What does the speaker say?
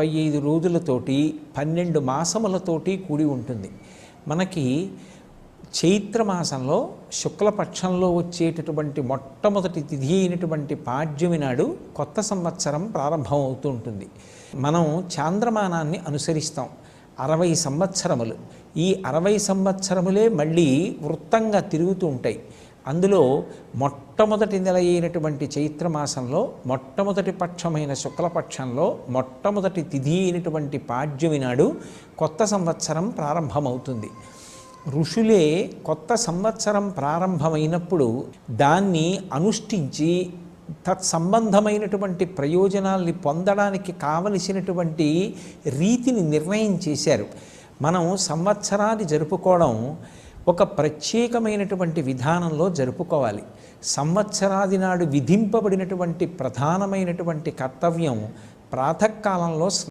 365 రోజులతోటి 12 మాసములతోటి కూడి ఉంటుంది. మనకి చైత్రమాసంలో శుక్లపక్షంలో వచ్చేటటువంటి మొట్టమొదటి తిథి అయినటువంటి పాడ్యమి నాడు కొత్త సంవత్సరం ప్రారంభం అవుతూ ఉంటుంది. మనం చాంద్రమానాన్ని అనుసరిస్తాం 60 సంవత్సరములు. ఈ 60 సంవత్సరములే మళ్ళీ వృత్తంగా తిరుగుతూ ఉంటాయి. అందులో మొట్టమొదటి నెల అయినటువంటి చైత్రమాసంలో మొట్టమొదటి పక్షమైన శుక్లపక్షంలో మొట్టమొదటి తిథి అయినటువంటి పాడ్యమి నాడు కొత్త సంవత్సరం ప్రారంభమవుతుంది. ఋషులే కొత్త సంవత్సరం ప్రారంభమైనప్పుడు దాన్ని అనుష్ఠించి తత్సంబంధమైనటువంటి ప్రయోజనాల్ని పొందడానికి కావలసినటువంటి రీతిని నిర్ణయం చేశారు. మనం సంవత్సరాన్ని జరుపుకోవడం ఒక ప్రత్యేకమైనటువంటి విధానంలో జరుపుకోవాలి. సంవత్సరాది నాడు విధింపబడినటువంటి ప్రధానమైనటువంటి కర్తవ్యం ప్రాతకాలంలో